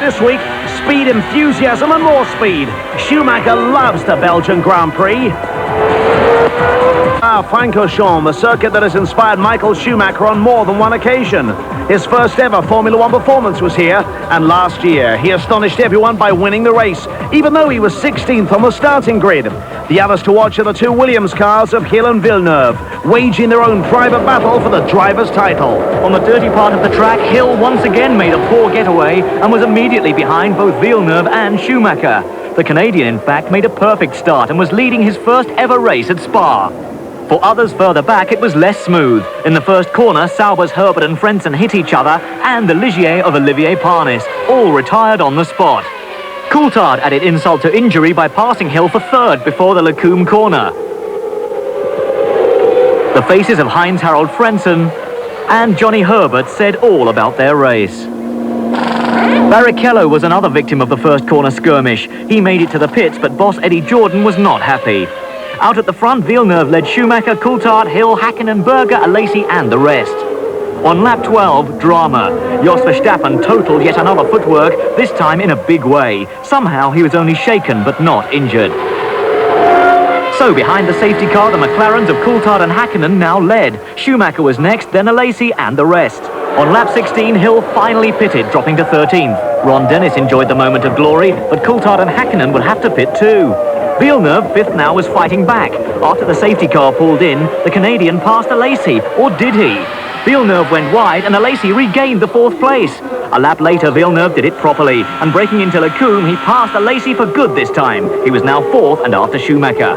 This week, speed, enthusiasm and more speed. Schumacher loves the Belgian Grand Prix. Francorchamps, the circuit that has inspired Michael Schumacher on more than one occasion. His first ever Formula One performance was here, and last year he astonished everyone by winning the race, even though he was 16th on the starting grid. The others to watch are the two Williams cars of Hill and Villeneuve, waging their own private battle for the driver's title. On the dirty part of the track, Hill once again made a poor getaway and was immediately behind both Villeneuve and Schumacher. The Canadian, in fact, made a perfect start and was leading his first ever race at Spa. For others further back, it was less smooth. In the first corner, Sauber's Herbert and Frentzen hit each other, and the Ligier of Olivier Panis all retired on the spot. Coulthard added insult to injury by passing Hill for third before the Lecombe corner. The faces of Heinz-Harald Frentzen and Johnny Herbert said all about their race. Barrichello was another victim of the first corner skirmish. He made it to the pits, but boss Eddie Jordan was not happy. Out at the front, Villeneuve led Schumacher, Coulthard, Hill, Hakkinen, Berger, Alesi and the rest. On lap 12, drama. Jos Verstappen totaled yet another footwork, this time in a big way. Somehow he was only shaken but not injured. So behind the safety car, the McLarens of Coulthard and Hakkinen now led. Schumacher was next, then Alesi and the rest. On lap 16, Hill finally pitted, dropping to 13th. Ron Dennis enjoyed the moment of glory, but Coulthard and Hakkinen would have to pit too. Villeneuve, fifth now, was fighting back. After the safety car pulled in, the Canadian passed Alesi, or did he? Villeneuve went wide and Alesi regained the fourth place. A lap later, Villeneuve did it properly, and breaking into Lecombe, he passed Alesi for good this time. He was now fourth and after Schumacher.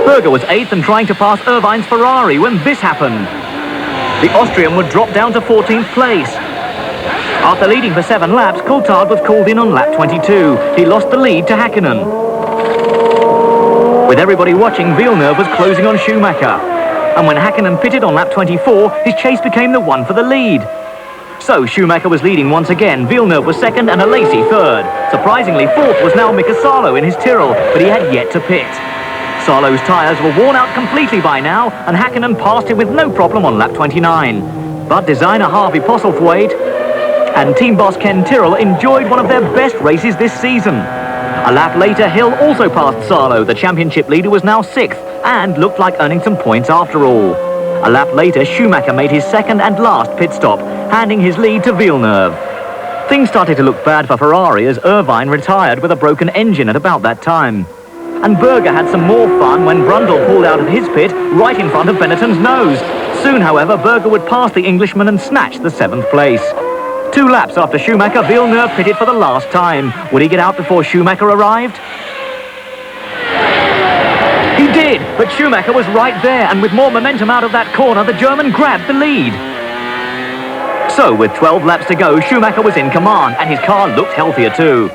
Berger was eighth and trying to pass Irvine's Ferrari when this happened. The Austrian would drop down to 14th place. After leading for 7 laps, Coulthard was called in on lap 22. He lost the lead to Hakkinen. With everybody watching, Villeneuve was closing on Schumacher. And when Hakkinen pitted on lap 24, his chase became the one for the lead. So Schumacher was leading once again, Villeneuve was second and Alesi third. Surprisingly, fourth was now Mika Salo in his Tyrrell, but he had yet to pit. Salo's tyres were worn out completely by now, and Hakkinen passed him with no problem on lap 29. But designer Harvey Postlethwaite and team boss Ken Tyrrell enjoyed one of their best races this season. A lap later, Hill also passed Salo. The championship leader was now sixth and looked like earning some points after all. A lap later, Schumacher made his second and last pit stop, handing his lead to Villeneuve. Things started to look bad for Ferrari as Irvine retired with a broken engine at about that time. And Berger had some more fun when Brundle pulled out of his pit right in front of Benetton's nose. Soon, however, Berger would pass the Englishman and snatch the 7th place. 2 laps after Schumacher, Villeneuve pitted for the last time. Would he get out before Schumacher arrived? He did, but Schumacher was right there, and with more momentum out of that corner, the German grabbed the lead. So, with 12 laps to go, Schumacher was in command, and his car looked healthier too.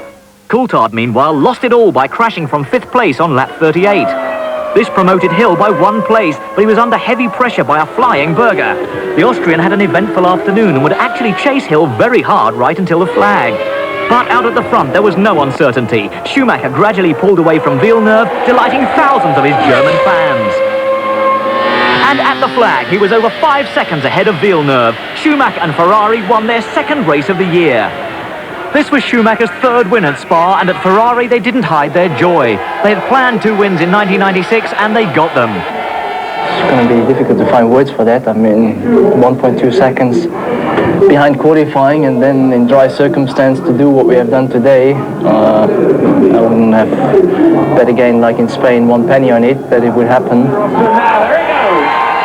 Coulthard, meanwhile, lost it all by crashing from 5th place on lap 38. This promoted Hill by 1 place, but he was under heavy pressure by a flying Berger. The Austrian had an eventful afternoon and would actually chase Hill very hard right until the flag. But out at the front, there was no uncertainty. Schumacher gradually pulled away from Villeneuve, delighting thousands of his German fans. And at the flag, he was over 5 seconds ahead of Villeneuve. Schumacher and Ferrari won their 2nd race of the year. This was Schumacher's 3rd win at Spa, and at Ferrari they didn't hide their joy. They had planned 2 wins in 1996 and they got them. It's going to be difficult to find words for that. I mean, 1.2 seconds behind qualifying and then in dry circumstance to do what we have done today. I wouldn't have bet again like in Spain 1 penny on it that it would happen.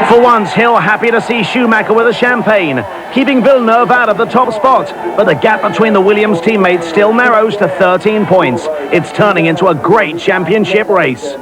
For once, Hill happy to see Schumacher with a champagne, keeping Villeneuve out of the top spot. But the gap between the Williams teammates still narrows to 13 points. It's turning into a great championship race.